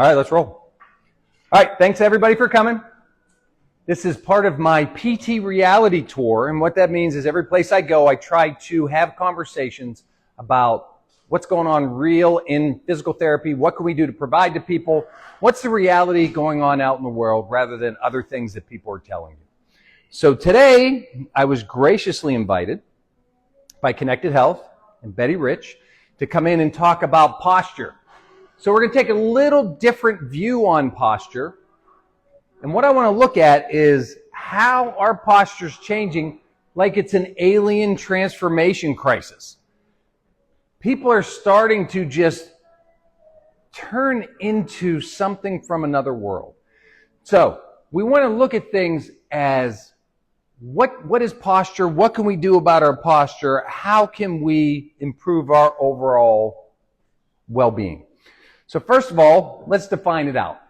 All right, let's roll. All right, thanks everybody for coming. This is part of my PT reality tour, and what that means is every place I go, I try to have conversations about what's going on real in physical therapy, what can we do to provide to people, what's the reality going on out in the world rather than other things that people are telling you. So today, I was graciously invited by Connected Health and Betty Rich to come in and talk about posture. So we're going to take a little different view on posture. And what I want to look at is how our posture is changing like it's an alien transformation crisis. People are starting to just turn into something from another world. So we want to look at things as what is posture? What can we do about our posture? How can we improve our overall well-being? So first of all, let's define it out.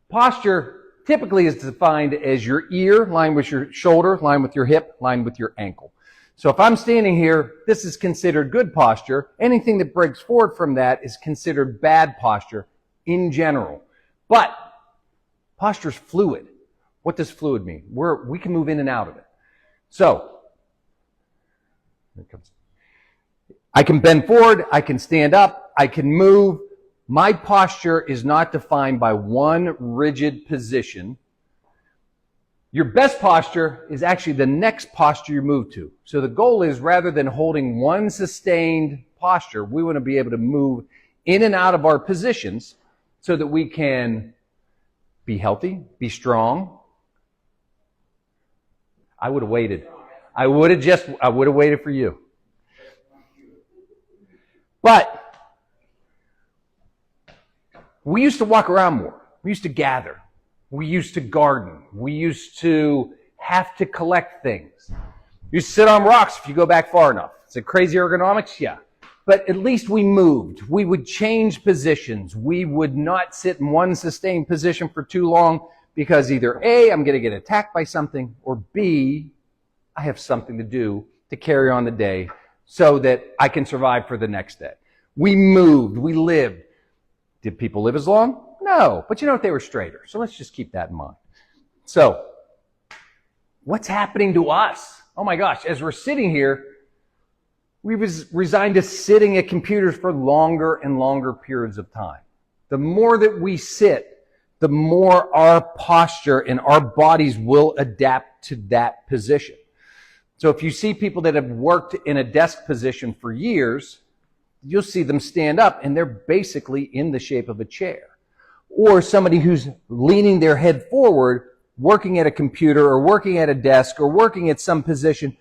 Posture typically is defined as your ear lined with your shoulder, lined with your hip, lined with your ankle. So if I'm standing here, this is considered good posture. Anything that breaks forward from that is considered bad posture in general. But posture is fluid. What does fluid mean? We can move in and out of it. So, here it comes. I can bend forward, I can stand up, I can move. My posture is not defined by one rigid position. Your best posture is actually the next posture you move to. So the goal is, rather than holding one sustained posture, we want to be able to move in and out of our positions so that we can be healthy, be strong. I would have waited. I would have waited for you. But we used to walk around more. We used to gather. We used to garden. We used to have to collect things. You used to sit on rocks if you go back far enough. Is it crazy ergonomics? Yeah. But at least we moved. We would change positions. We would not sit in one sustained position for too long because either A, I'm going to get attacked by something, or B, I have something to do to carry on the day so that I can survive for the next day. We moved. We lived. Did people live as long? No. But you know what? They were straighter. So let's just keep that in mind. So, what's happening to us? Oh my gosh, as we're sitting here, we was resigned to sitting at computers for longer and longer periods of time. The more that we sit, the more our posture and our bodies will adapt to that position. So if you see people that have worked in a desk position for years, you'll see them stand up and they're basically in the shape of a chair. Or somebody who's leaning their head forward, working at a computer or working at a desk or working at some position.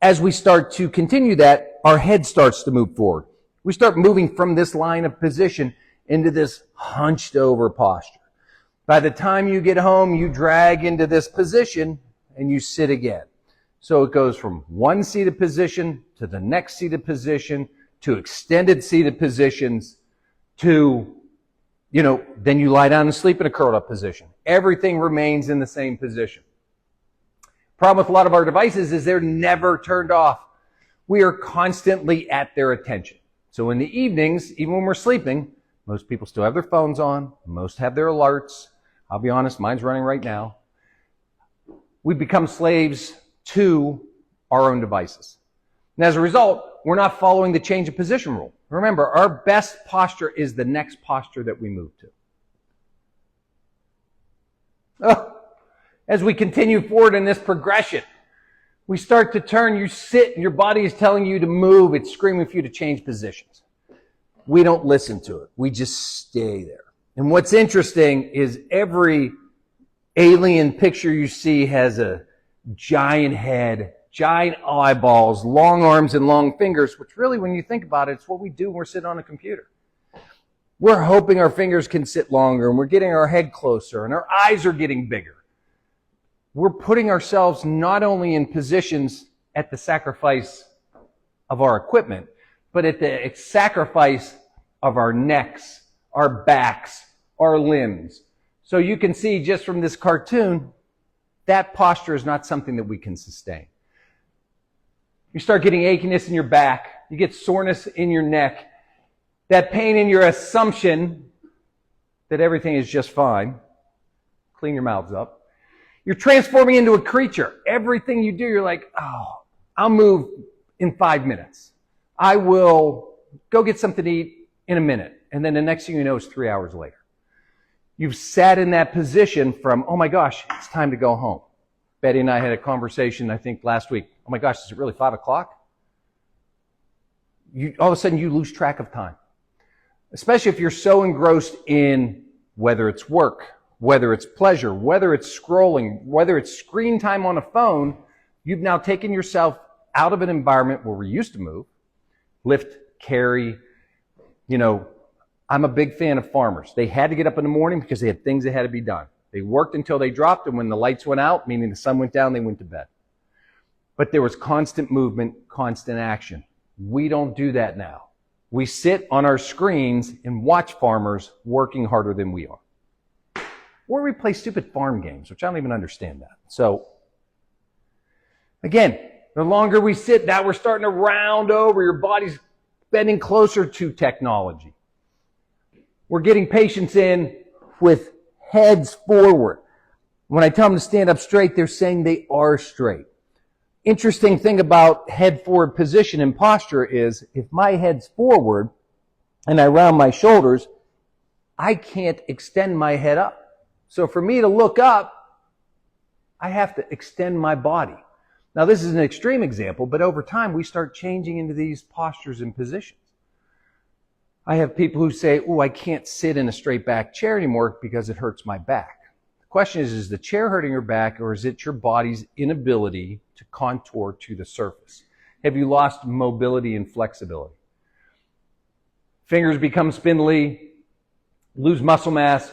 As we start to continue that, our head starts to move forward. We start moving from this line of position into this hunched over posture. By the time you get home, you drag into this position and you sit again. So it goes from one seated position to the next seated position to extended seated positions to, then you lie down and sleep in a curled up position. Everything remains in the same position. Problem with a lot of our devices is they're never turned off. We are constantly at their attention. So in the evenings, even when we're sleeping, most people still have their phones on. Most have their alerts. I'll be honest, mine's running right now. We become slaves to our own devices. And as a result, we're not following the change of position rule. Remember, our best posture is the next posture that we move to. As we continue forward in this progression, we start to turn, you sit, and your body is telling you to move. It's screaming for you to change positions. We don't listen to it. We just stay there. And what's interesting is every alien picture you see has a giant head, giant eyeballs, long arms and long fingers, which really, when you think about it, it's what we do when we're sitting on a computer. We're hoping our fingers can sit longer, and we're getting our head closer, and our eyes are getting bigger. We're putting ourselves not only in positions at the sacrifice of our equipment, but at the sacrifice of our necks, our backs, our limbs. So you can see just from this cartoon, that posture is not something that we can sustain. You start getting achiness in your back. You get soreness in your neck. That pain in your assumption that everything is just fine. Clean your mouths up. You're transforming into a creature. Everything you do, you're like, oh, I'll move in 5 minutes. I will go get something to eat in a minute. And then the next thing you know is 3 hours later. You've sat in that position from, oh my gosh, it's time to go home. Betty and I had a conversation, I think, last week. Oh my gosh, is it really 5 o'clock? All of a sudden, you lose track of time. Especially if you're so engrossed in whether it's work, whether it's pleasure, whether it's scrolling, whether it's screen time on a phone, you've now taken yourself out of an environment where we used to move, lift, carry. I'm a big fan of farmers. They had to get up in the morning because they had things that had to be done. They worked until they dropped, and when the lights went out, meaning the sun went down, they went to bed. But there was constant movement, constant action. We don't do that now. We sit on our screens and watch farmers working harder than we are. Or we play stupid farm games, which I don't even understand that. So, again, the longer we sit, now we're starting to round over. Your body's bending closer to technology. We're getting patients in with heads forward. When I tell them to stand up straight, they're saying they are straight. Interesting thing about head forward position and posture is if my head's forward and I round my shoulders, I can't extend my head up. So for me to look up, I have to extend my body. Now this is an extreme example, but over time we start changing into these postures and positions. I have people who say, oh, I can't sit in a straight back chair anymore because it hurts my back. The question is the chair hurting your back, or is it your body's inability to contour to the surface? Have you lost mobility and flexibility? Fingers become spindly, lose muscle mass.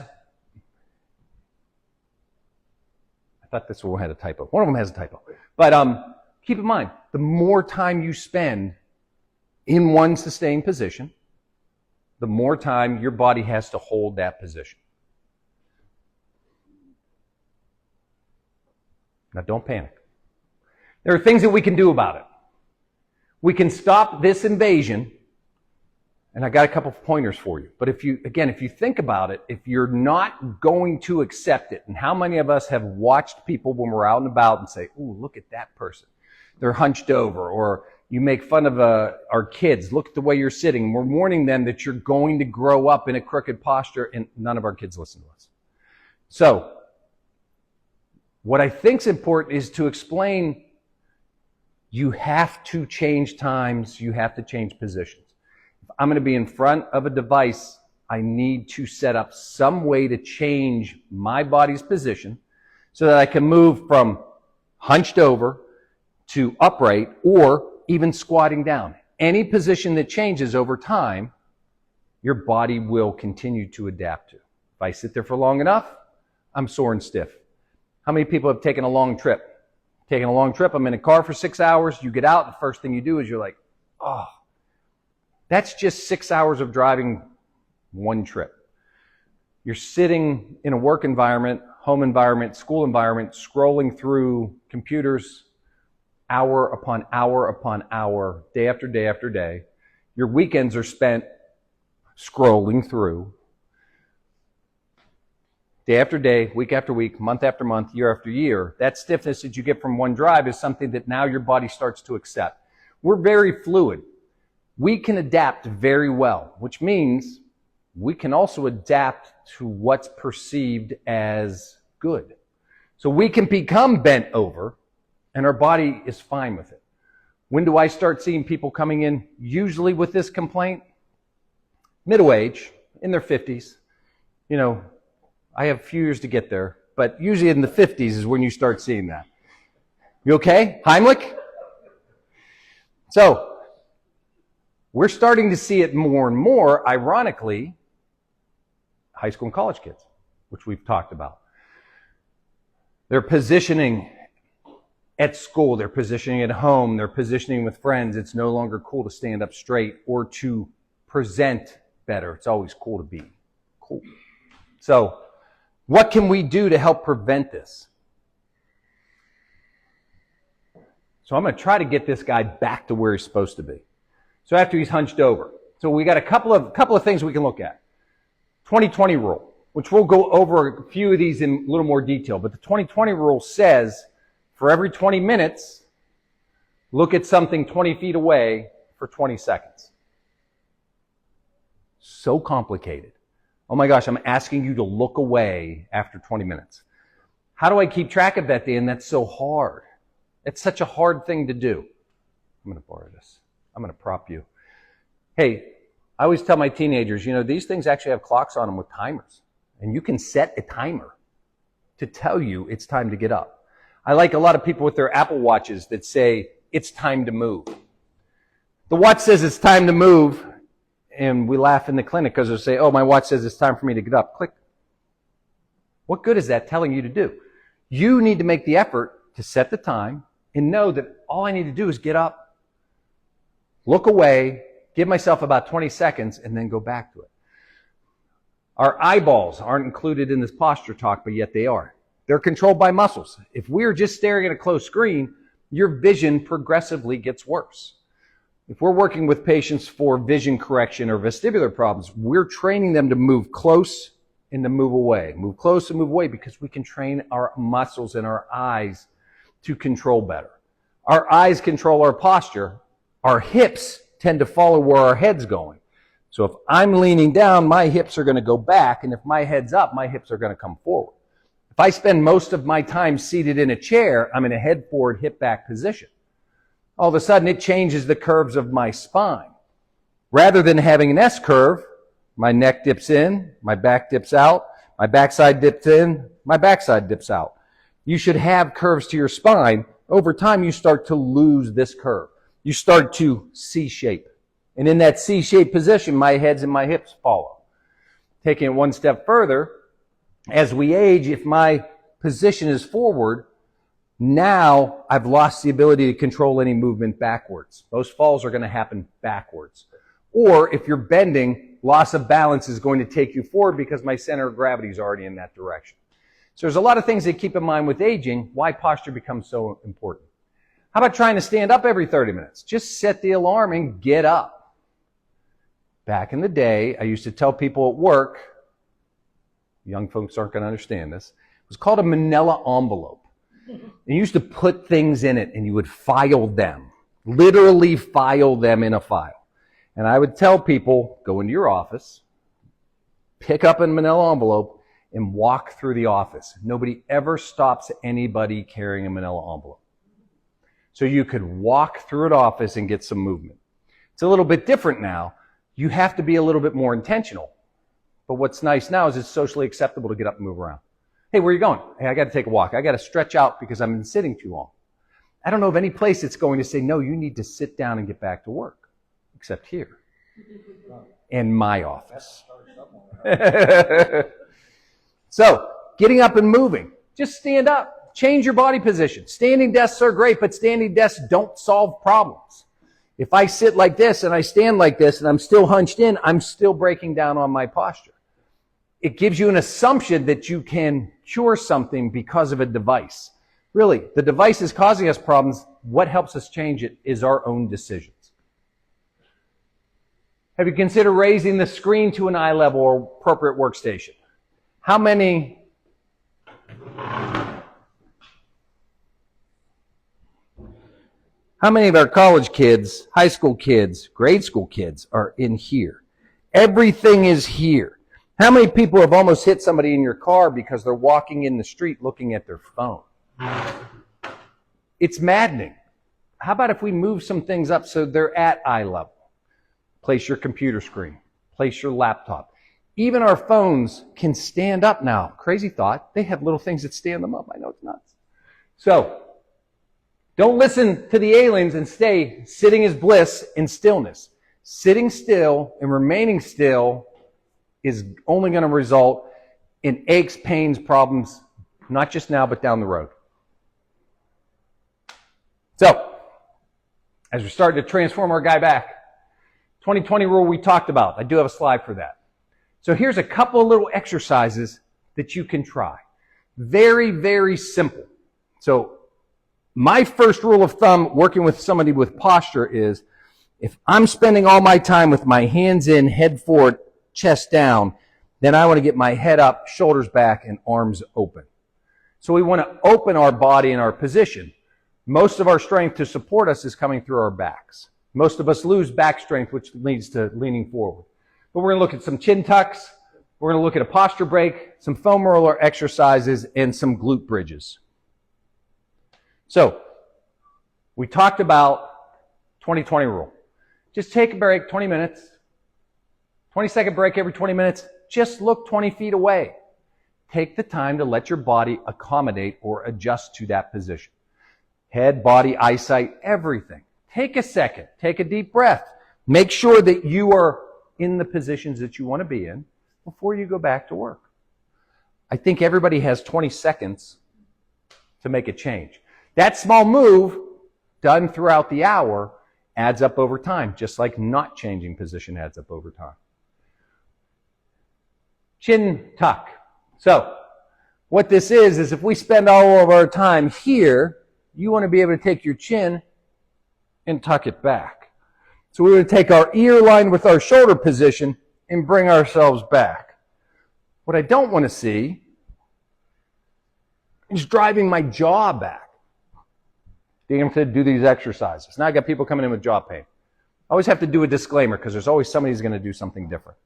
I thought this one had a typo. One of them has a typo. But keep in mind, the more time you spend in one sustained position, the more time your body has to hold that position. Now, don't panic. There are things that we can do about it. We can stop this invasion, and I got a couple of pointers for you. But if you think about it, if you're not going to accept it, and how many of us have watched people when we're out and about and say, ooh, look at that person. They're hunched over, or you make fun of our kids. Look at the way you're sitting. We're warning them that you're going to grow up in a crooked posture, and none of our kids listen to us. So, what I think is important is to explain you have to change times, you have to change positions. If I'm going to be in front of a device, I need to set up some way to change my body's position so that I can move from hunched over to upright or even squatting down. Any position that changes over time, your body will continue to adapt to. If I sit there for long enough, I'm sore and stiff. How many people have taken a long trip? Taking a long trip, I'm in a car for 6 hours, you get out, the first thing you do is you're like, oh, that's just 6 hours of driving one trip. You're sitting in a work environment, home environment, school environment, scrolling through computers hour upon hour upon hour, day after day after day. Your weekends are spent scrolling through. Day after day, week after week, month after month, year after year. That stiffness that you get from one drive is something that now your body starts to accept. We're very fluid. We can adapt very well, which means we can also adapt to what's perceived as good. So we can become bent over, and our body is fine with it. When do I start seeing people coming in, usually with this complaint? Middle age, in their 50s. I have a few years to get there, but usually in the 50s is when you start seeing that. You okay? Heimlich? So, we're starting to see it more and more, ironically, high school and college kids, which we've talked about. They're positioning at school, they're positioning at home, they're positioning with friends. It's no longer cool to stand up straight or to present better. It's always cool to be cool. So, what can we do to help prevent this? So I'm going to try to get this guy back to where he's supposed to be. So after he's hunched over. So we got a couple of things we can look at. 20-20 rule. which we'll go over a few of these in a little more detail. But the 20-20 rule says for every 20 minutes, look at something 20 feet away for 20 seconds. So complicated. Oh my gosh, I'm asking you to look away after 20 minutes. How do I keep track of that, Dan? That's so hard. It's such a hard thing to do. I'm going to borrow this. I'm going to prop you. Hey, I always tell my teenagers, these things actually have clocks on them with timers. And you can set a timer to tell you it's time to get up. I like a lot of people with their Apple Watches that say, it's time to move. The watch says it's time to move, and we laugh in the clinic because they'll say, oh, my watch says it's time for me to get up. Click. What good is that telling you to do? You need to make the effort to set the time and know that all I need to do is get up, look away, give myself about 20 seconds, and then go back to it. Our eyeballs aren't included in this posture talk, but yet they are. They're controlled by muscles. If we're just staring at a closed screen, your vision progressively gets worse. If we're working with patients for vision correction or vestibular problems, we're training them to move close and to move away. Move close and move away because we can train our muscles and our eyes to control better. Our eyes control our posture. Our hips tend to follow where our head's going. So if I'm leaning down, my hips are going to go back, and if my head's up, my hips are going to come forward. If I spend most of my time seated in a chair, I'm in a head forward, hip back position. All of a sudden, it changes the curves of my spine. Rather than having an S curve, my neck dips in, my back dips out, my backside dips in, my backside dips out. You should have curves to your spine. Over time, you start to lose this curve. You start to C-shape. And in that C-shaped position, my heads and my hips follow. Taking it one step further, as we age, if my position is forward, now I've lost the ability to control any movement backwards. Most falls are going to happen backwards. Or if you're bending, loss of balance is going to take you forward because my center of gravity is already in that direction. So there's a lot of things to keep in mind with aging, why posture becomes so important. How about trying to stand up every 30 minutes? Just set the alarm and get up. Back in the day, I used to tell people at work, young folks aren't going to understand this, it was called a manila envelope. And you used to put things in it and you would file them, literally file them in a file. And I would tell people, go into your office, pick up a manila envelope, and walk through the office. Nobody ever stops anybody carrying a manila envelope. So you could walk through an office and get some movement. It's a little bit different now. You have to be a little bit more intentional. But what's nice now is it's socially acceptable to get up and move around. Hey, where are you going? Hey, I got to take a walk. I got to stretch out because I've been sitting too long. I don't know of any place that's going to say, no, you need to sit down and get back to work, except here in my office. So, getting up and moving. Just stand up. Change your body position. Standing desks are great, but standing desks don't solve problems. If I sit like this and I stand like this and I'm still hunched in, I'm still breaking down on my posture. It gives you an assumption that you can cure something because of a device. Really, the device is causing us problems. What helps us change it is our own decisions. Have you considered raising the screen to an eye level or appropriate workstation? How many of our college kids, high school kids, grade school kids are in here? Everything is here. How many people have almost hit somebody in your car because they're walking in the street looking at their phone? It's maddening. How about if we move some things up so they're at eye level? Place your computer screen. Place your laptop. Even our phones can stand up now. Crazy thought. They have little things that stand them up. I know it's nuts. So, don't listen to the aliens and stay sitting is bliss in stillness. Sitting still and remaining still is only going to result in aches, pains, problems, not just now, but down the road. So, as we're starting to transform our guy back, 20-20 rule we talked about. I do have a slide for that. So here's a couple of little exercises that you can try. Very, very simple. So my first rule of thumb working with somebody with posture is if I'm spending all my time with my hands in, head forward, chest down, Then I want to get my head up, shoulders back, and arms open. So we want to open our body in our position. Most of our strength to support us is coming through our backs. Most of us lose back strength, which leads to leaning forward. But we're going to look at some chin tucks. We're going to look at a posture break, some foam roller exercises, and some glute bridges. So, we talked about 20-20 rule. Just take a break, 20 minutes. 20-second break every 20 minutes. Just look 20 feet away. Take the time to let your body accommodate or adjust to that position. Head, body, eyesight, everything. Take a second. Take a deep breath. Make sure that you are in the positions that you want to be in before you go back to work. I think everybody has 20 seconds to make a change. That small move done throughout the hour adds up over time, just like not changing position adds up over time. Chin tuck. So, what this is if we spend all of our time here, you want to be able to take your chin and tuck it back. So we're going to take our ear line with our shoulder position and bring ourselves back. What I don't want to see is driving my jaw back. Being able to do these exercises. Now I got people coming in with jaw pain. I always have to do a disclaimer because there's always somebody who's going to do something different.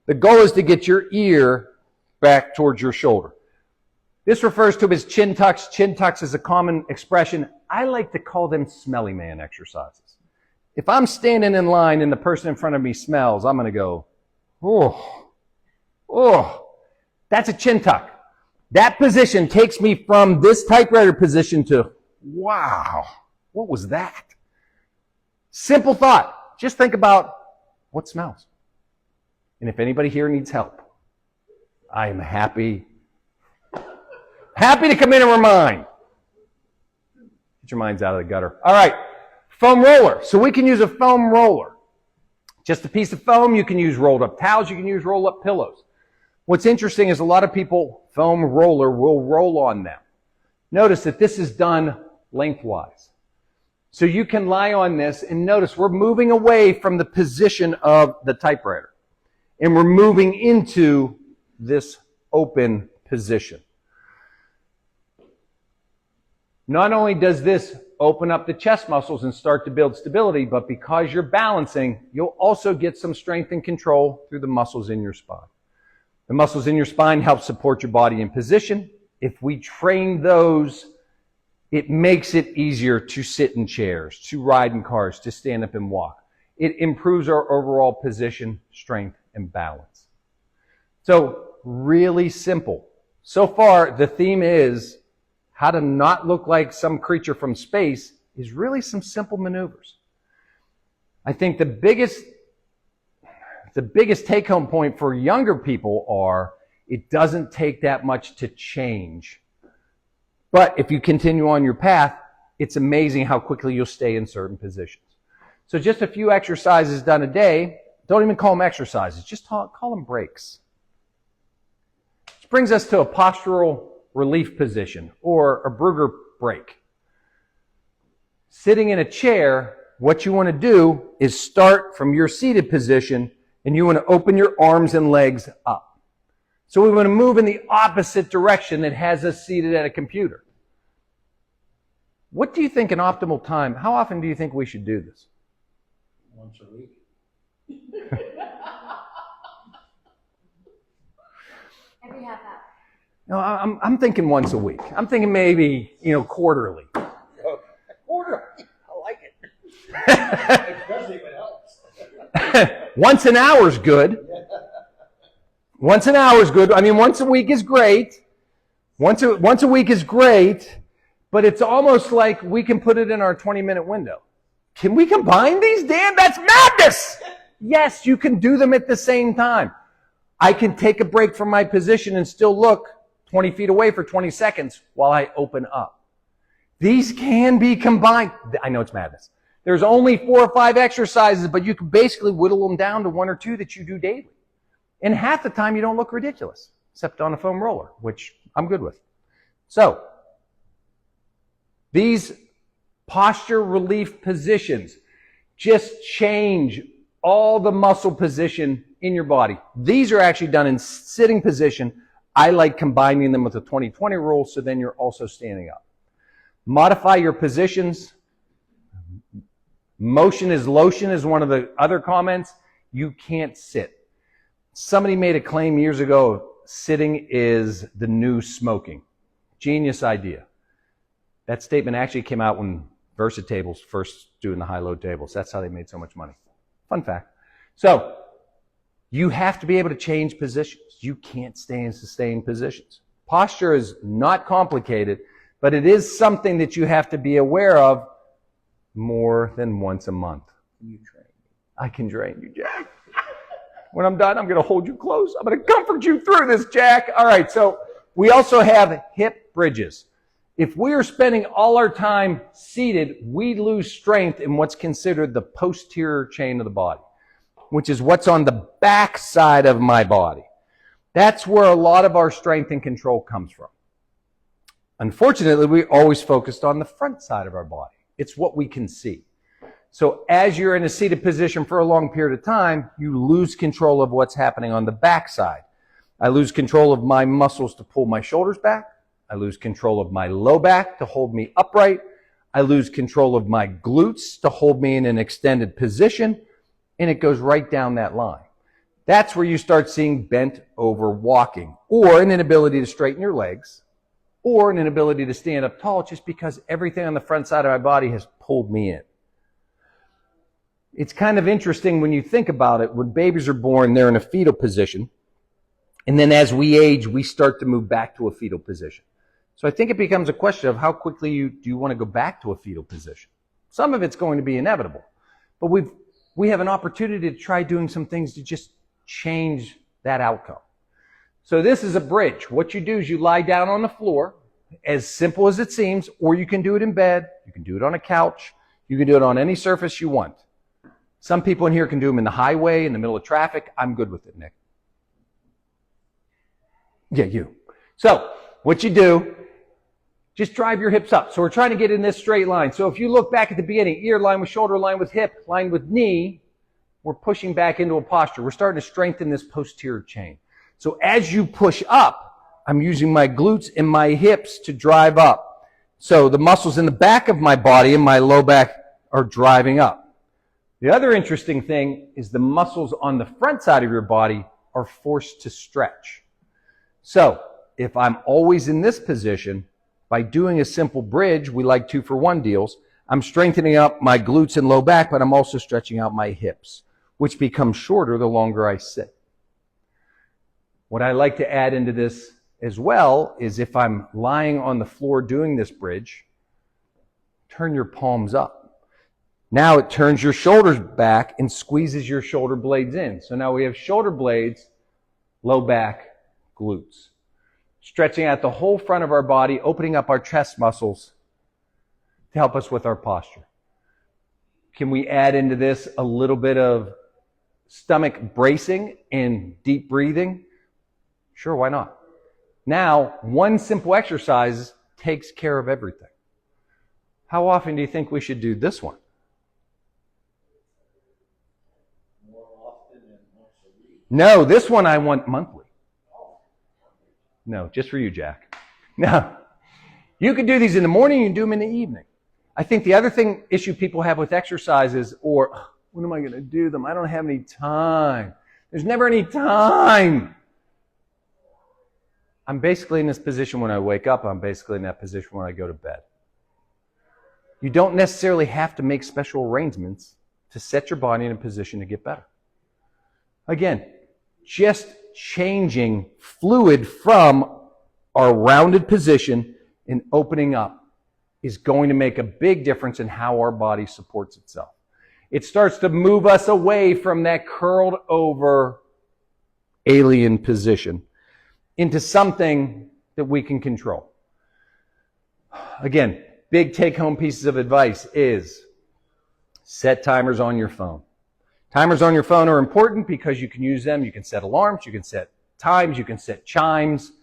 The goal is to get your ear back towards your shoulder. This refers to as chin tucks. Chin tucks is a common expression. I like to call them smelly man exercises. If I'm standing in line and the person in front of me smells, I'm going to go, oh. That's a chin tuck. That position takes me from this typewriter position to, wow, what was that? Simple thought. Just think about what smells. And if anybody here needs help, I am happy to come in and remind. Get your minds out of the gutter. All right, foam roller. So we can use a foam roller. Just a piece of foam. You can use rolled up towels. You can use rolled up pillows. What's interesting is a lot of people, foam roller will roll on them. Notice that this is done lengthwise. So you can lie on this and notice we're moving away from the position of the typewriter. And we're moving into this open position. Not only does this open up the chest muscles and start to build stability, but because you're balancing, you'll also get some strength and control through the muscles in your spine. The muscles in your spine help support your body in position. If we train those, it makes it easier to sit in chairs, to ride in cars, to stand up and walk. It improves our overall position, strength, and balance. So, really simple. So far, the theme is how to not look like some creature from space is really some simple maneuvers. I think the biggest take-home point for younger people are it doesn't take that much to change. But if you continue on your path, it's amazing how quickly you'll stay in certain positions. So just a few exercises done a day. Don't even call them exercises. Just call them breaks. Which brings us to a postural relief position or a Brugger break. Sitting in a chair, what you want to do is start from your seated position and you want to open your arms and legs up. So we want to move in the opposite direction that has us seated at a computer. What do you think an optimal time, how often do you think we should do this? Once a week. Every half hour. No, I'm thinking once a week. I'm thinking maybe, quarterly. Quarterly. I like it. Especially if it helps. Once an hour is good. Once an hour is good. I mean, once a week is great. Once a week is great, but it's almost like we can put it in our 20-minute window. Can we combine these, Dan? That's madness! Yes, you can do them at the same time. I can take a break from my position and still look 20 feet away for 20 seconds while I open up. These can be combined. I know it's madness. There's only 4 or 5 exercises, but you can basically whittle them down to 1 or 2 that you do daily. And half the time you don't look ridiculous, except on a foam roller, which I'm good with. So, these posture relief positions just change all the muscle position in your body. These are actually done in sitting position. I like combining them with the 20-20 rule, so then you're also standing up. Modify your positions. Motion is lotion is one of the other comments. You can't sit. Somebody made a claim years ago, sitting is the new smoking. Genius idea. That statement actually came out when Versatables first doing the high-low tables. That's how they made so much money. Fun fact. So, you have to be able to change positions. You can't stay in sustained positions. Posture is not complicated, but it is something that you have to be aware of more than once a month. You train me. I can drain you, Jack. When I'm done, I'm going to hold you close. I'm going to comfort you through this, Jack. All right, so we also have hip bridges. If we are spending all our time seated, we lose strength in what's considered the posterior chain of the body, which is what's on the back side of my body. That's where a lot of our strength and control comes from. Unfortunately, we always focused on the front side of our body. It's what we can see. So as you're in a seated position for a long period of time, you lose control of what's happening on the back side. I lose control of my muscles to pull my shoulders back. I lose control of my low back to hold me upright. I lose control of my glutes to hold me in an extended position. And it goes right down that line. That's where you start seeing bent over walking, or an inability to straighten your legs, or an inability to stand up tall just because everything on the front side of my body has pulled me in. It's kind of interesting when you think about it. When babies are born, they're in a fetal position. And then as we age, we start to move back to a fetal position. So I think it becomes a question of how quickly do you want to go back to a fetal position. Some of it's going to be inevitable. But we have an opportunity to try doing some things to just change that outcome. So this is a bridge. What you do is you lie down on the floor, as simple as it seems, or you can do it in bed. You can do it on a couch. You can do it on any surface you want. Some people in here can do them in the highway, in the middle of traffic. I'm good with it, Nick. Yeah, you. So what you do, just drive your hips up. So we're trying to get in this straight line. So if you look back at the beginning, ear line with shoulder, line with hip, line with knee, we're pushing back into a posture. We're starting to strengthen this posterior chain. So as you push up, I'm using my glutes and my hips to drive up. So the muscles in the back of my body and my low back are driving up. The other interesting thing is the muscles on the front side of your body are forced to stretch. So if I'm always in this position, by doing a simple bridge, we like 2-for-1 deals, I'm strengthening up my glutes and low back, but I'm also stretching out my hips, which becomes shorter the longer I sit. What I like to add into this as well is if I'm lying on the floor doing this bridge, turn your palms up. Now it turns your shoulders back and squeezes your shoulder blades in. So now we have shoulder blades, low back, glutes. Stretching out the whole front of our body, opening up our chest muscles to help us with our posture. Can we add into this a little bit of stomach bracing and deep breathing? Sure, why not? Now, one simple exercise takes care of everything. How often do you think we should do this one? More often than once a week. No, this one I want monthly. No, just for you, Jack. No. You can do these in the morning, you can do them in the evening. I think the other issue people have with exercises, or when am I going to do them? I don't have any time. There's never any time. I'm basically in this position when I wake up. I'm basically in that position when I go to bed. You don't necessarily have to make special arrangements to set your body in a position to get better. Again, just changing fluid from our rounded position and opening up is going to make a big difference in how our body supports itself. It starts to move us away from that curled over alien position into something that we can control. Again, big take-home pieces of advice is set timers on your phone. Timers on your phone are important because you can use them. You can set alarms, you can set times, you can set chimes.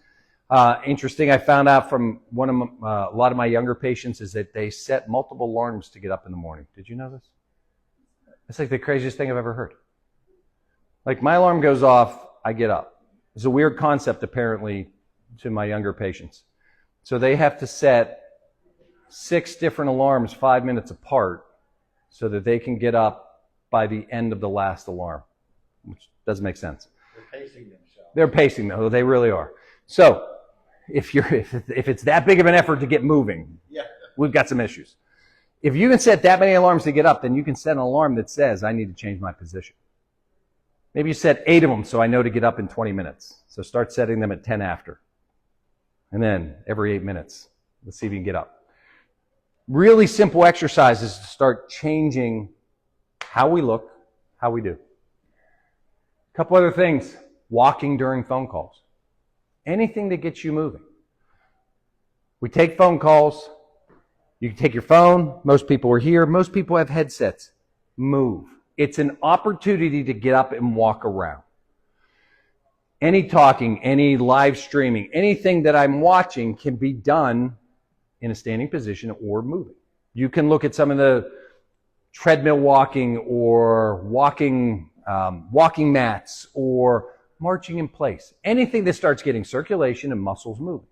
Interesting, I found out from a lot of my younger patients is that they set multiple alarms to get up in the morning. Did you know this? It's like the craziest thing I've ever heard. Like my alarm goes off, I get up. It's a weird concept apparently to my younger patients. So they have to set 6 different alarms 5 minutes apart so that they can get up by the end of the last alarm, which doesn't make sense. They're pacing themselves. They're pacing though, they really are. So if it's that big of an effort to get moving, Yeah. we've got some issues. If you can set that many alarms to get up, then you can set an alarm that says, I need to change my position. Maybe you set 8 of them so I know to get up in 20 minutes. So start setting them at 10 after. And then every 8 minutes, let's see if you can get up. Really simple exercises to start changing how we look, how we do. A couple other things. Walking during phone calls. Anything that gets you moving. We take phone calls. You can take your phone. Most people are here. Most people have headsets. Move. It's an opportunity to get up and walk around. Any talking, any live streaming, anything that I'm watching can be done in a standing position or moving. You can look at some of the treadmill walking or walking mats or marching in place. Anything that starts getting circulation and muscles moving.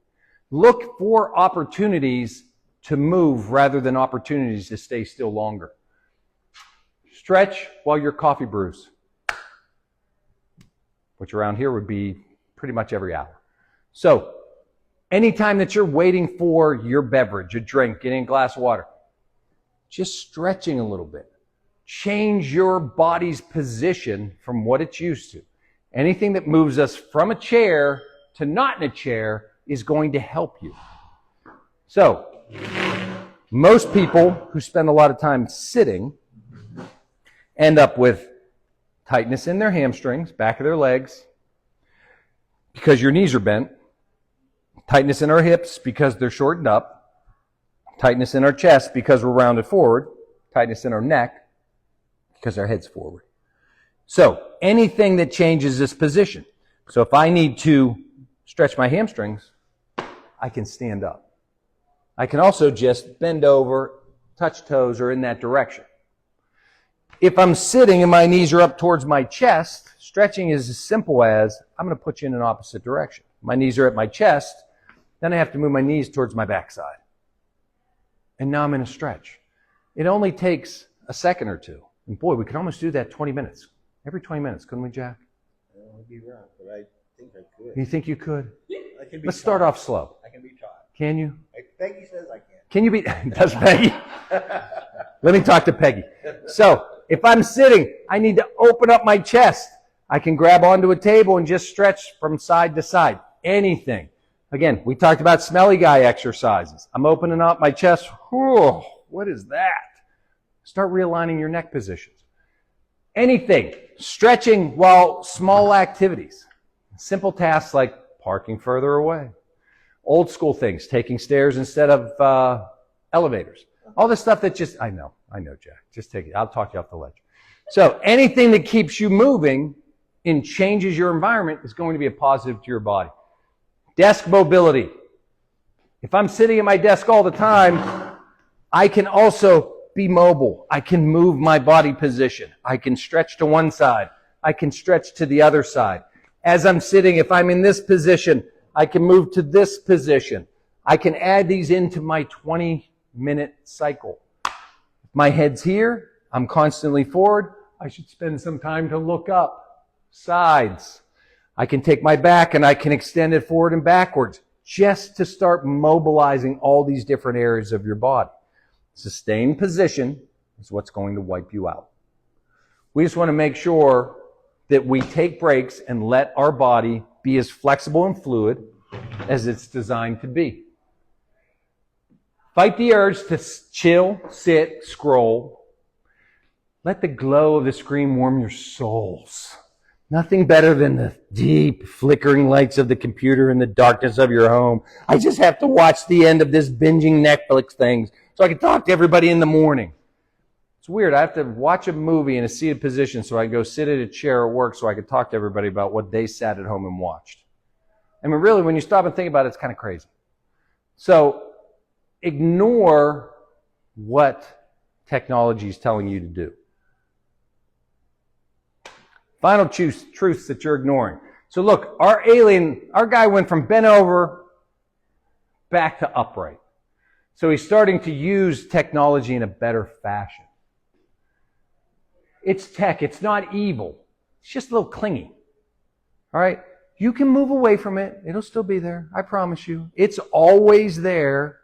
Look for opportunities to move rather than opportunities to stay still longer. Stretch while your coffee brews, which around here would be pretty much every hour. So, anytime that you're waiting for your beverage, a drink, getting a glass of water, just stretching a little bit. Change your body's position from what it's used to. Anything that moves us from a chair to not in a chair is going to help you. So, most people who spend a lot of time sitting end up with tightness in their hamstrings, back of their legs, because your knees are bent, tightness in our hips because they're shortened up, tightness in our chest because we're rounded forward, tightness in our neck because our head's forward. So, anything that changes this position. So if I need to stretch my hamstrings, I can stand up. I can also just bend over, touch toes, or in that direction. If I'm sitting and my knees are up towards my chest, stretching is as simple as I'm going to put you in an opposite direction. My knees are at my chest, then I have to move my knees towards my backside. And now I'm in a stretch. It only takes a second or two. And boy, we could almost do that 20 minutes. Every 20 minutes, couldn't we, Jack? I don't want to be wrong, but I think I could. You think you could? I can be Let's start taught. off slow. I can be taught. Can you? Peggy says I can. Can you be? Does Peggy? Let me talk to Peggy. So, if I'm sitting, I need to open up my chest. I can grab onto a table and just stretch from side to side. Anything. Again, we talked about smelly guy exercises. I'm opening up my chest. Whew, what is that? Start realigning your neck positions. Anything. Stretching while small activities. Simple tasks like parking further away. Old school things, taking stairs instead of elevators. All this stuff that just, I know, Jack. Just take it. I'll talk you off the ledge. So anything that keeps you moving and changes your environment is going to be a positive to your body. Desk mobility. If I'm sitting at my desk all the time, I can also be mobile. I can move my body position. I can stretch to one side. I can stretch to the other side. As I'm sitting, if I'm in this position, I can move to this position. I can add these into my 20-minute cycle. If my head's here, I'm constantly forward. I should spend some time to look up. Sides. I can take my back and I can extend it forward and backwards just to start mobilizing all these different areas of your body. Sustained position is what's going to wipe you out. We just want to make sure that we take breaks and let our body be as flexible and fluid as it's designed to be. Fight the urge to chill, sit, scroll. Let the glow of the screen warm your souls. Nothing better than the deep flickering lights of the computer in the darkness of your home. I just have to watch the end of this binging Netflix thing so I can talk to everybody in the morning. It's weird. I have to watch a movie in a seated position so I can go sit at a chair at work so I can talk to everybody about what they sat at home and watched. I mean, really, when you stop and think about it, it's kind of crazy. So, ignore what technology is telling you to do. Final truths that you're ignoring. So look, our guy went from bent over back to upright. So he's starting to use technology in a better fashion. It's tech. It's not evil. It's just a little clingy. All right? You can move away from it. It'll still be there. I promise you. It's always there.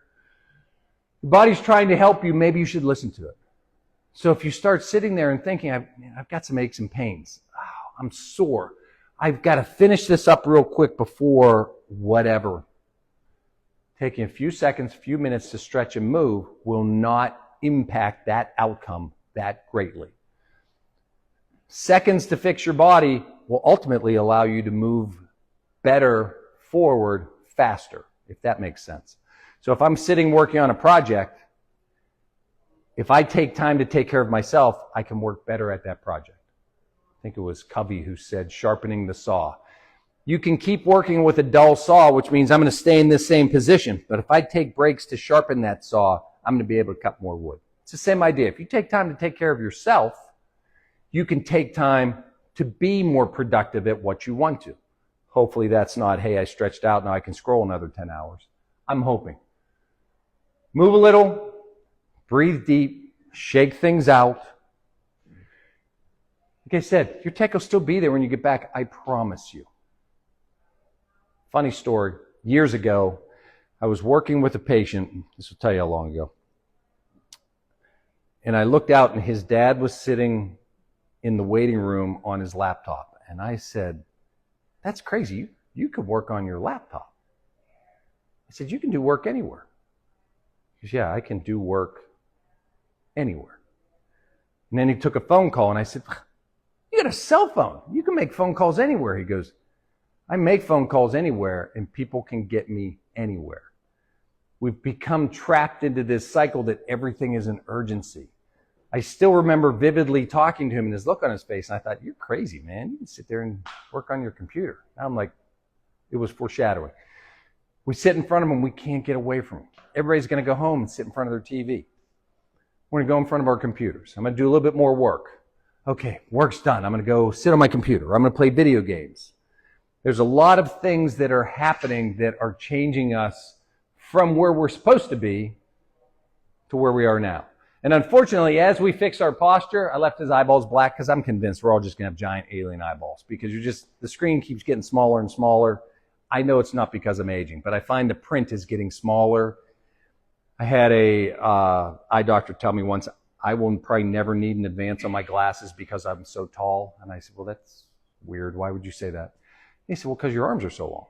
Your body's trying to help you. Maybe you should listen to it. So if you start sitting there and thinking, I've got some aches and pains. Oh, I'm sore. I've got to finish this up real quick before whatever. Taking a few seconds, a few minutes to stretch and move will not impact that outcome that greatly. Seconds to fix your body will ultimately allow you to move better forward faster, if that makes sense. So if I'm sitting working on a project, if I take time to take care of myself, I can work better at that project. I think it was Covey who said, sharpening the saw. You can keep working with a dull saw, which means I'm going to stay in this same position. But if I take breaks to sharpen that saw, I'm going to be able to cut more wood. It's the same idea. If you take time to take care of yourself, you can take time to be more productive at what you want to. Hopefully that's not, hey, I stretched out, now I can scroll another 10 hours. I'm hoping. Move a little, breathe deep, shake things out. Like I said, your tech will still be there when you get back, I promise you. Funny story. Years ago, I was working with a patient. This will tell you how long ago. And I looked out and his dad was sitting in the waiting room on his laptop. And I said, that's crazy. You could work on your laptop. I said, you can do work anywhere. He said, yeah, I can do work anywhere. And then he took a phone call and I said, you got a cell phone. You can make phone calls anywhere. He goes, I make phone calls anywhere and people can get me anywhere. We've become trapped into this cycle that everything is an urgency. I still remember vividly talking to him and his look on his face, and I thought, you're crazy, man. You can sit there and work on your computer. Now I'm like, it was foreshadowing. We sit in front of him, we can't get away from him. Everybody's going to go home and sit in front of their TV. We're going to go in front of our computers. I'm going to do a little bit more work. Okay, work's done. I'm going to go sit on my computer. Or I'm going to play video games. There's a lot of things that are happening that are changing us from where we're supposed to be to where we are now. And unfortunately, as we fix our posture, I left his eyeballs black because I'm convinced we're all just going to have giant alien eyeballs because the screen keeps getting smaller and smaller. I know it's not because I'm aging, but I find the print is getting smaller. I had a eye doctor tell me once, I will probably never need an advance on my glasses because I'm so tall. And I said, well, that's weird. Why would you say that? He said, well, because your arms are so long.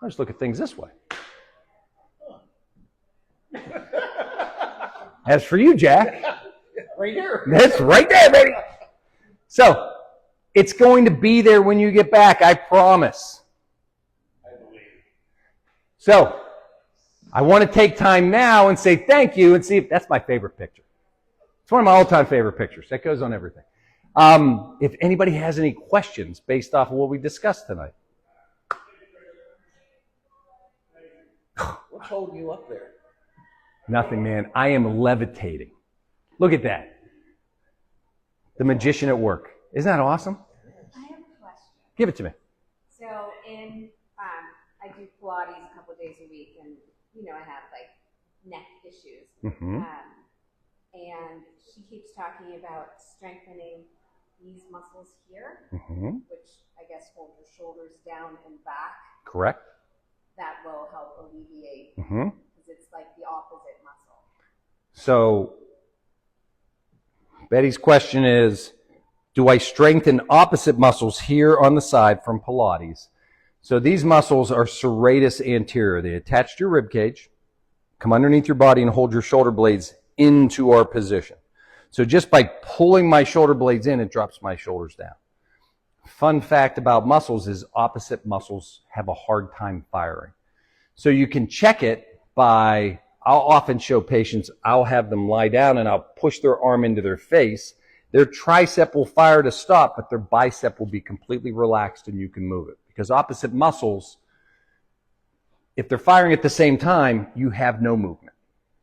I just look at things this way. As for you, Jack, Right here. that's right there, baby. So, it's going to be there when you get back, I promise. I believe. So, I want to take time now and say thank you and see if that's my favorite picture. It's one of my all-time favorite pictures. That goes on everything. If anybody has any questions based off of what we discussed tonight. What's holding you up there? Nothing, man. I am levitating. Look at that. The magician at work. Isn't that awesome? I have a question. Give it to me. So I do Pilates a couple of days a week, and I have like neck issues. Mm-hmm. And she keeps talking about strengthening these muscles here, Mm-hmm. which I guess hold your shoulders down and back. Correct. That will help alleviate Mm-hmm. because it's like the opposite muscle. So, Betty's question is, do I strengthen opposite muscles here on the side from Pilates? So these muscles are serratus anterior. They attach to your rib cage, come underneath your body and hold your shoulder blades into our position. So just by pulling my shoulder blades in, it drops my shoulders down. Fun fact about muscles is opposite muscles have a hard time firing. So you can check it by, I'll often show patients, I'll have them lie down and I'll push their arm into their face. Their tricep will fire to stop, but their bicep will be completely relaxed and you can move it. Because opposite muscles, if they're firing at the same time, you have no movement.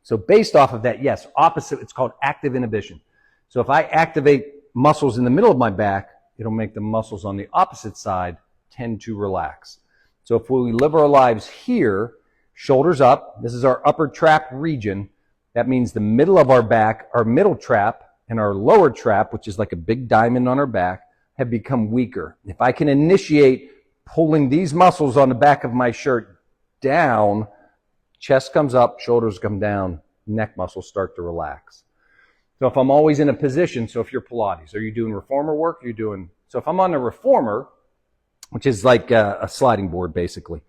So based off of that, yes, opposite, it's called active inhibition. So if I activate muscles in the middle of my back, it'll make the muscles on the opposite side tend to relax. So if we live our lives here, shoulders up, this is our upper trap region. That means the middle of our back, our middle trap, and our lower trap, which is like a big diamond on our back, have become weaker. If I can initiate pulling these muscles on the back of my shirt down, chest comes up, shoulders come down, neck muscles start to relax. So if I'm always in a position, so if you're Pilates, are you doing reformer work? So if I'm on a reformer, which is like a sliding board basically,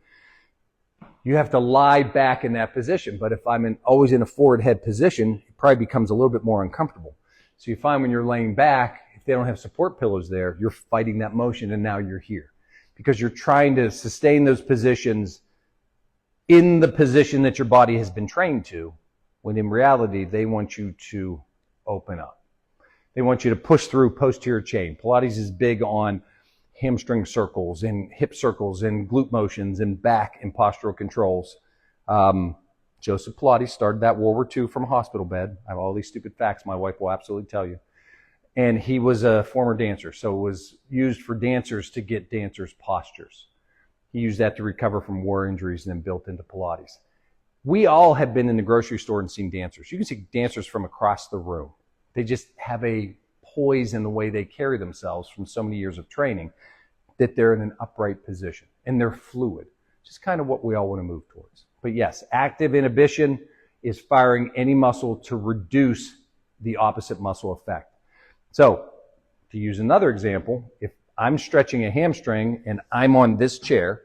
you have to lie back in that position. But if I'm always in a forward head position, it probably becomes a little bit more uncomfortable. So you find when you're laying back, if they don't have support pillows there, you're fighting that motion and now you're here. Because you're trying to sustain those positions in the position that your body has been trained to, when in reality, they want you to open up. They want you to push through posterior chain. Pilates is big on hamstring circles and hip circles and glute motions and back and postural controls. Joseph Pilates started that World War II from a hospital bed. I have all these stupid facts my wife will absolutely tell you. And he was a former dancer, so it was used for dancers to get dancers' postures. He used that to recover from war injuries and then built into Pilates. We all have been in the grocery store and seen dancers. You can see dancers from across the room. They just have a poise in the way they carry themselves from so many years of training that they're in an upright position and they're fluid, which is kind of what we all want to move towards. But yes, active inhibition is firing any muscle to reduce the opposite muscle effect. So, to use another example, if I'm stretching a hamstring and I'm on this chair,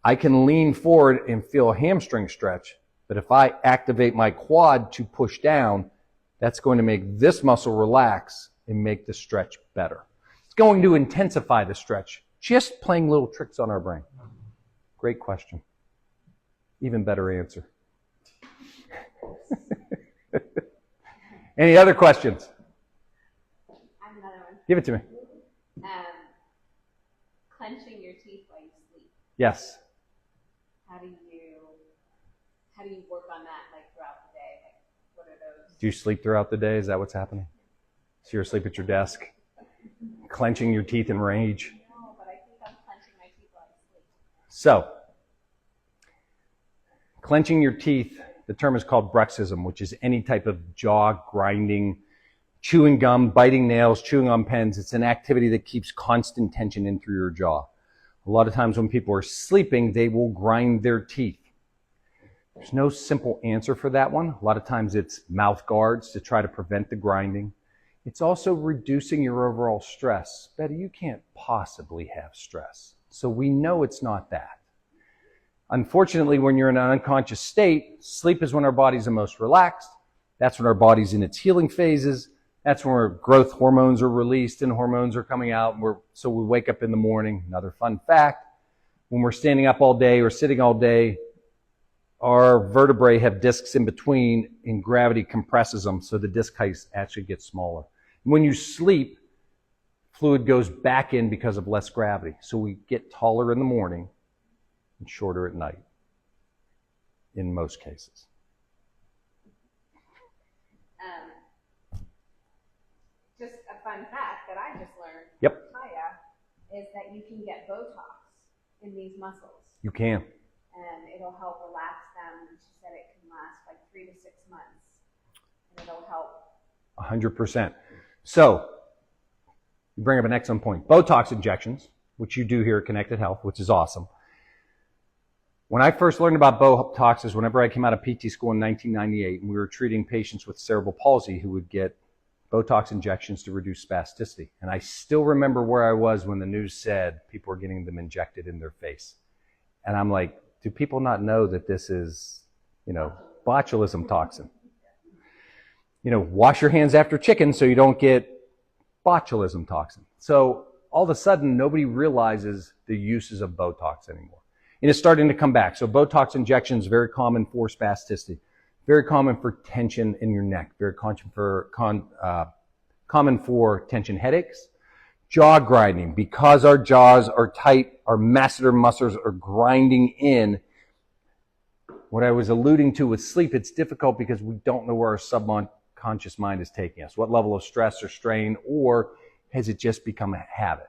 I can lean forward and feel a hamstring stretch, but if I activate my quad to push down, that's going to make this muscle relax and make the stretch better. It's going to intensify the stretch, just playing little tricks on our brain. Great question. Even better answer. Any other questions? I have another one. Give it to me. Clenching your teeth while you sleep. Yes. How do you work on that throughout the day? What are those? Do you sleep throughout the day? Is that what's happening? So you're asleep at your desk, clenching your teeth in rage. No, but I think I'm clenching my teeth while I sleep. So, clenching your teeth, the term is called bruxism, which is any type of jaw grinding, chewing gum, biting nails, chewing on pens. It's an activity that keeps constant tension in through your jaw. A lot of times when people are sleeping, they will grind their teeth. There's no simple answer for that one. A lot of times it's mouth guards to try to prevent the grinding. It's also reducing your overall stress. Betty, you can't possibly have stress. So we know it's not that. Unfortunately, when you're in an unconscious state, sleep is when our body's the most relaxed. That's when our body's in its healing phases. That's when our growth hormones are released and hormones are coming out. So we wake up in the morning. Another fun fact, when we're standing up all day or sitting all day, our vertebrae have discs in between and gravity compresses them, so the disc height actually gets smaller. When you sleep, fluid goes back in because of less gravity. So we get taller in the morning and shorter at night, in most cases. Just a fun fact that I just learned Yep. from Kaya is that you can get Botox in these muscles. You can. And it'll help relax them. And she said it can last 3 to 6 months. And it'll help. 100%. So, you bring up an excellent point. Botox injections, which you do here at Connected Health, which is awesome. When I first learned about Botox is whenever I came out of PT school in 1998, and we were treating patients with cerebral palsy who would get Botox injections to reduce spasticity. And I still remember where I was when the news said people were getting them injected in their face. And I'm like, do people not know that this is, botulism toxin? Wash your hands after chicken so you don't get botulism toxin. So all of a sudden, nobody realizes the uses of Botox anymore. And it's starting to come back. So Botox injections, very common for spasticity. Very common for tension in your neck. Very common for tension headaches. Jaw grinding. Because our jaws are tight, our masseter muscles are grinding in. What I was alluding to with sleep, it's difficult because we don't know where our subconscious mind is taking us. What level of stress or strain, or has it just become a habit?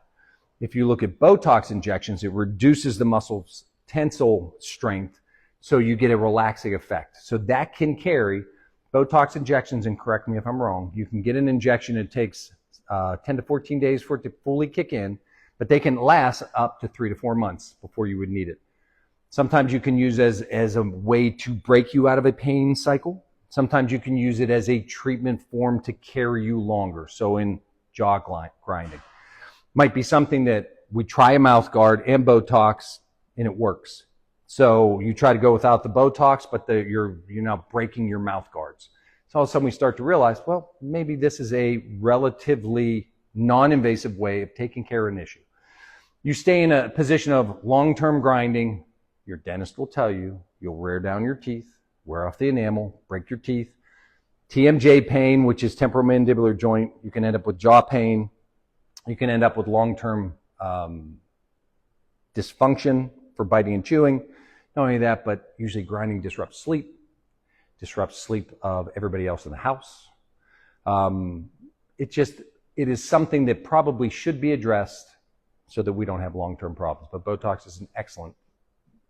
If you look at Botox injections, it reduces the muscle's tensile strength, so you get a relaxing effect. So that can carry Botox injections, and correct me if I'm wrong, you can get an injection, it takes 10 to 14 days for it to fully kick in, but they can last up to 3 to 4 months before you would need it. Sometimes you can use it as a way to break you out of a pain cycle. Sometimes you can use it as a treatment form to carry you longer. So in jaw grinding. Might be something that we try a mouth guard and Botox and it works. So you try to go without the Botox, but you're now breaking your mouth guards. So all of a sudden we start to realize, well, maybe this is a relatively non-invasive way of taking care of an issue. You stay in a position of long-term grinding, your dentist will tell you, you'll wear down your teeth, wear off the enamel, break your teeth. TMJ pain, which is temporomandibular joint, you can end up with jaw pain. You can end up with long-term dysfunction for biting and chewing. Not only that, but usually grinding disrupts sleep of everybody else in the house. It is something that probably should be addressed so that we don't have long-term problems. But Botox is an excellent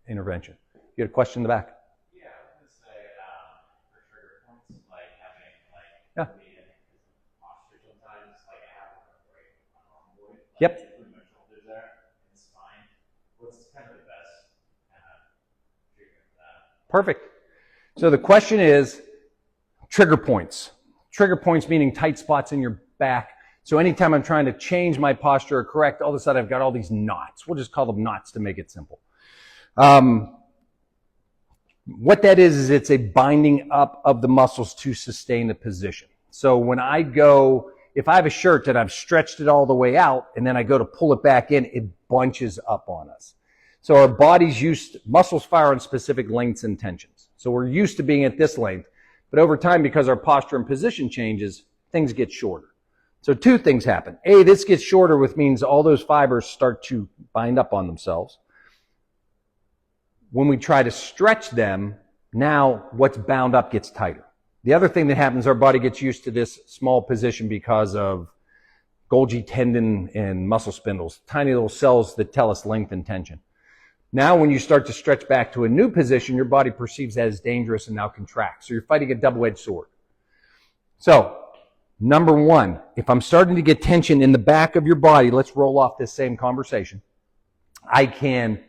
intervention. You had a question in the back? Yeah, I was going to say, for trigger points, like having, Yeah. posture sometimes, like I have a break on my arm board. Yep. Put my shoulders there and spine. What's kind of the best treatment for that? Perfect. So the question is trigger points. Trigger points meaning tight spots in your back. So anytime I'm trying to change my posture or correct, all of a sudden I've got all these knots. We'll just call them knots to make it simple. What that is it's a binding up of the muscles to sustain a position. So when I go, if I have a shirt that I've stretched it all the way out and then I go to pull it back in, it bunches up on us. So our body's muscles fire on specific lengths and tensions. So we're used to being at this length, but over time, because our posture and position changes, things get shorter. So two things happen. A, this gets shorter, which means all those fibers start to bind up on themselves. When we try to stretch them, now what's bound up gets tighter. The other thing that happens, our body gets used to this small position because of Golgi tendon and muscle spindles, tiny little cells that tell us length and tension. Now when you start to stretch back to a new position, your body perceives that as dangerous and now contracts. So you're fighting a double-edged sword. So, number one, if I'm starting to get tension in the back of your body, let's roll off this same conversation. I can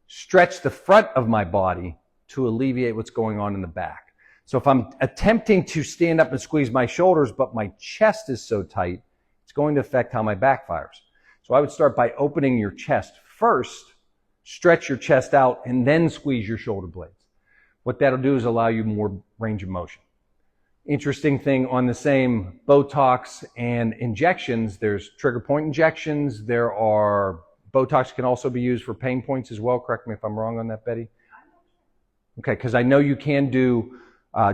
stretch the front of my body to alleviate what's going on in the back. So if I'm attempting to stand up and squeeze my shoulders, but my chest is so tight, it's going to affect how my back fires. So I would start by opening your chest first, stretch your chest out, and then squeeze your shoulder blades. What that'll do is allow you more range of motion. Interesting thing on the same Botox and injections, there's trigger point injections. Botox can also be used for pain points as well. Correct me if I'm wrong on that, Betty. Okay, because I know you can do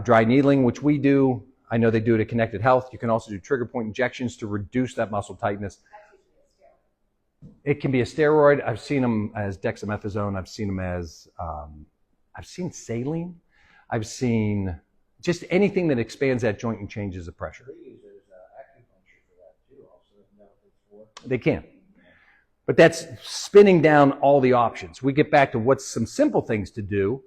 dry needling, which we do. I know they do it at Connected Health. You can also do trigger point injections to reduce that muscle tightness. It can be a steroid. I've seen them as dexamethasone. I've seen them as, I've seen saline. I've seen just anything that expands that joint and changes the pressure. There's acupuncture for that too, also. Isn't that what it's for? They can. But that's spinning down all the options. We get back to what's some simple things to do.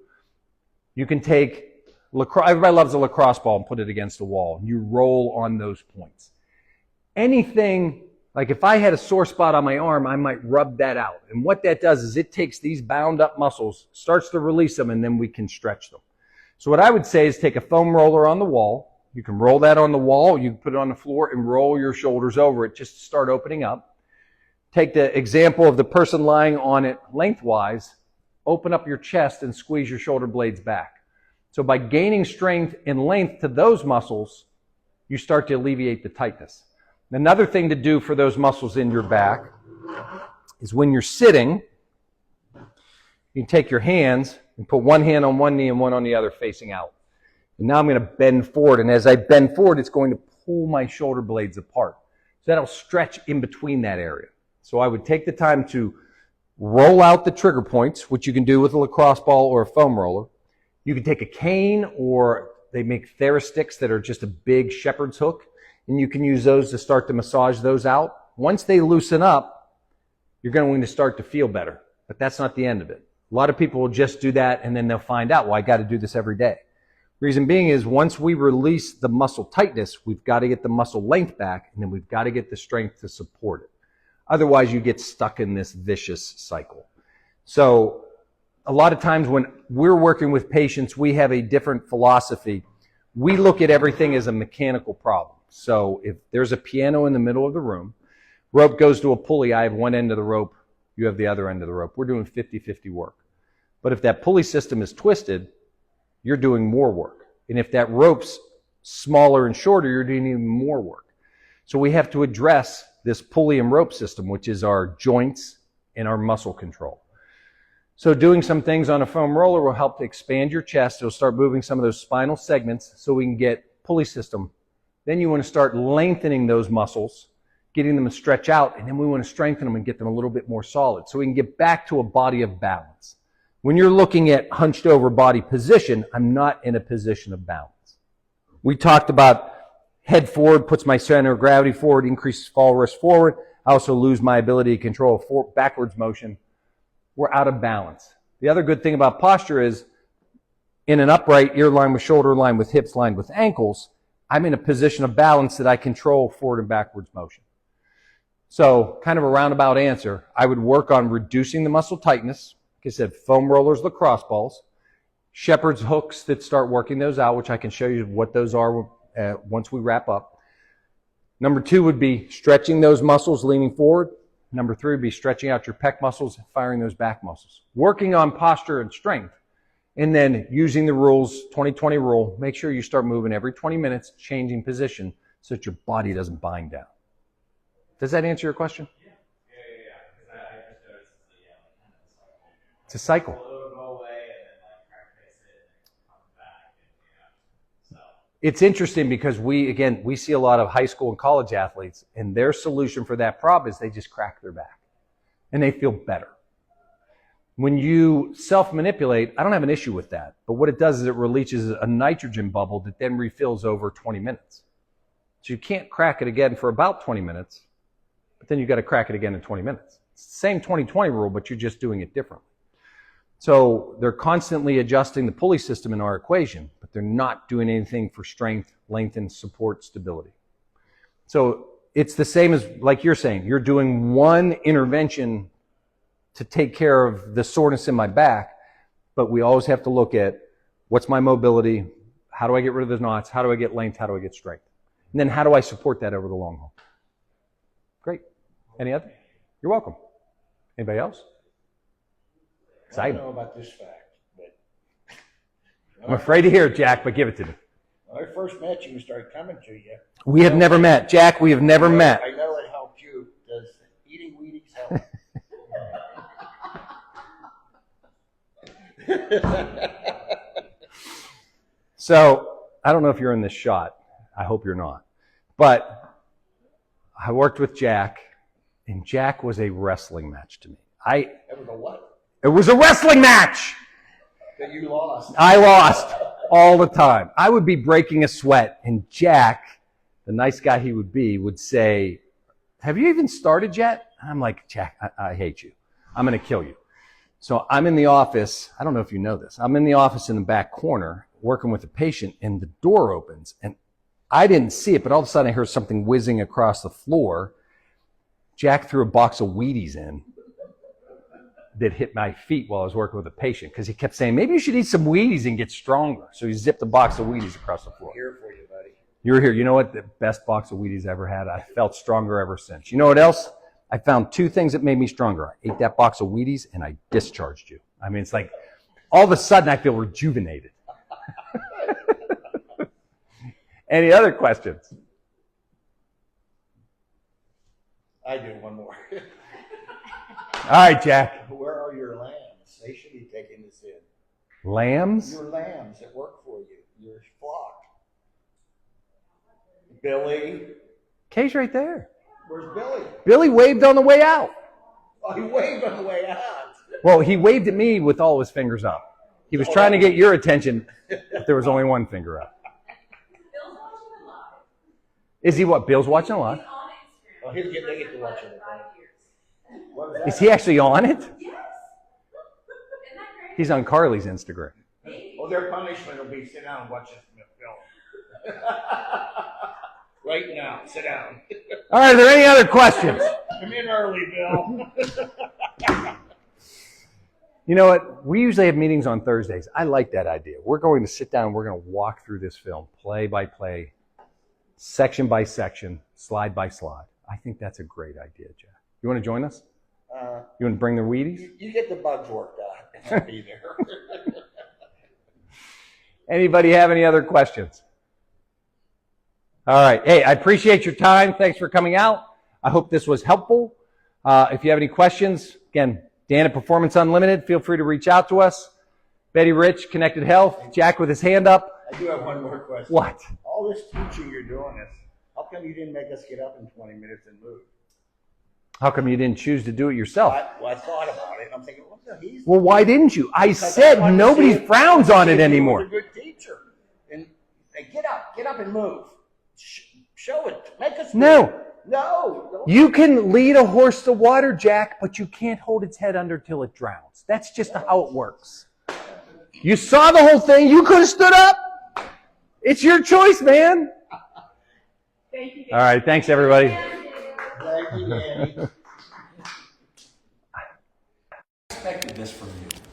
You can take lacrosse. Everybody loves a lacrosse ball and put it against the wall. You roll on those points. Anything, like if I had a sore spot on my arm, I might rub that out. And what that does is it takes these bound up muscles, starts to release them, and then we can stretch them. So what I would say is take a foam roller on the wall. You can roll that on the wall. You can put it on the floor and roll your shoulders over it just to start opening up. Take the example of the person lying on it lengthwise. Open up your chest and squeeze your shoulder blades back. So by gaining strength and length to those muscles, you start to alleviate the tightness. Another thing to do for those muscles in your back is when you're sitting, you take your hands and put one hand on one knee and one on the other facing out. And now I'm going to bend forward. And as I bend forward, it's going to pull my shoulder blades apart. So that'll stretch in between that area. So I would take the time to roll out the trigger points, which you can do with a lacrosse ball or a foam roller. You can take a cane or They make Therasticks that are just a big shepherd's hook, and you can use those to start to massage those out. Once they loosen up, you're going to start to feel better, but that's not the end of it. A lot of people will just do that, and then they'll find out, well, I got to do this every day. Reason being is once we release the muscle tightness, we've got to get the muscle length back, and then we've got to get the strength to support it. Otherwise, you get stuck in this vicious cycle. So a lot of times when we're working with patients, we have a different philosophy. We look at everything as a mechanical problem. So if there's a piano in the middle of the room, rope goes to a pulley, I have one end of the rope, you have the other end of the rope. We're doing 50-50 work. But if that pulley system is twisted, you're doing more work. And if that rope's smaller and shorter, you're doing even more work. So we have to address this pulley and rope system, which is our joints and our muscle control. So doing some things on a foam roller will help to expand your chest. It'll start moving some of those spinal segments so we can get pulley system. Then you want to start lengthening those muscles, getting them to stretch out, and then we want to strengthen them and get them a little bit more solid so we can get back to a body of balance. When you're looking at hunched over body position, I'm not in a position of balance. We talked about head forward, puts my center of gravity forward, increases fall risk forward. I also lose my ability to control backwards motion. We're out of balance. The other good thing about posture is in an upright, ear lined with shoulder, lined with hips, lined with ankles, I'm in a position of balance that I control forward and backwards motion. So kind of a roundabout answer, I would work on reducing the muscle tightness. Like I said, foam rollers, lacrosse balls, shepherd's hooks that start working those out, which I can show you what those are once we wrap up. Number 2 would be stretching those muscles, leaning forward. Number 3 would be stretching out your pec muscles and firing those back muscles. Working on posture and strength. And then using the rules, 20-20 rule, make sure you start moving every 20 minutes, changing position so that your body doesn't bind down. Does that answer your question? Yeah. Because I just noticed It's a cycle. it'll go away and then like try to fix it and it comes back and so. It's interesting because we see a lot of high school and college athletes, and their solution for that problem is they just crack their back and they feel better. When you self-manipulate, I don't have an issue with that. But what it does is it releases a nitrogen bubble that then refills over 20 minutes. So you can't crack it again for about 20 minutes, but then you've got to crack it again in 20 minutes. It's the same 20-20 rule, but you're just doing it differently. So they're constantly adjusting the pulley system in our equation, but they're not doing anything for strength, length, and support stability. So it's the same as, like you're saying, you're doing one intervention to take care of the soreness in my back, but we always have to look at what's my mobility, how do I get rid of the knots, how do I get length, how do I get strength, and then how do I support that over the long haul. Great. Any other? You're welcome. Anybody else? I Exciting. don't know about this fact, but I'm afraid to hear it, Jack, but give it to me. when I first met you and started coming to you, We have never met. Jack, we have never met. I know it helped you. Does eating Wheaties help? So, I don't know if you're in this shot. I hope you're not. But I worked with Jack, and Jack was a wrestling match to me. That was a what? It was a wrestling match! That you lost. I lost all the time. I would be breaking a sweat, and Jack, the nice guy he would be, would say, "Have you even started yet?" And I'm like, "Jack, I hate you. I'm going to kill you." So I'm in the office. I don't know if you know this. I'm in the office in the back corner working with a patient, and the door opens, and I didn't see it, but all of a sudden I heard something whizzing across the floor. Jack threw a box of Wheaties in that hit my feet while I was working with a patient because he kept saying, "Maybe you should eat some Wheaties and get stronger." So he zipped a box of Wheaties across the floor. Here for you, buddy. You're here. You know what? The best box of Wheaties I ever had. I felt stronger ever since. You know what else? I found 2 things that made me stronger. I ate that box of Wheaties and I discharged you. I mean, it's like all of a sudden I feel rejuvenated. Any other questions? I do one more. All right, Jack. Where are your lambs? They should be taking this in. Lambs? Your lambs that work for you. Your flock. Billy. Kay's right there. Where's Billy? Billy waved on the way out. Oh, he waved on the way out. Well, he waved at me with all his fingers up. He was trying to get your attention, but there was only one finger up. Is he what? Bill's watching a lot. He's on Instagram. Oh, they get to watch it. 5 years. What was that? Is he actually on it? Yes. Isn't that great? He's on Carly's Instagram. Well, their punishment will be sit down and watch this film. Right now, sit down. All right, are there any other questions? Come in early, Bill. You know what? We usually have meetings on Thursdays. I like that idea. We're going to sit down. We're going to walk through this film, play by play, section by section, slide by slide. I think that's a great idea, Jack. You want to join us? You want to bring the Wheaties? You get the bugs worked out, and I'll be there. Anybody have any other questions? All right. Hey, I appreciate your time. Thanks for coming out. I hope this was helpful. If you have any questions, again, Dan at Performance Unlimited, feel free to reach out to us. Betty Rich, Connected Health. Jack with his hand up. I do have one more question. What? All this teaching you're doing is, how come you didn't make us get up in 20 minutes and move? How come you didn't choose to do it yourself? I thought about it. I'm thinking, well, no, he's... Well, why didn't you? I Because said wanted to nobody see if- frowns on it if he anymore. was a good teacher. And say, get up and move. Show it. Make us No. move. No. You can lead a horse to water, Jack, but you can't hold its head under till it drowns. That's just how it works. You saw the whole thing. You could have stood up. It's your choice, man. Thank you. All right. Thanks, everybody. Thank you, Danny. Expected this from you.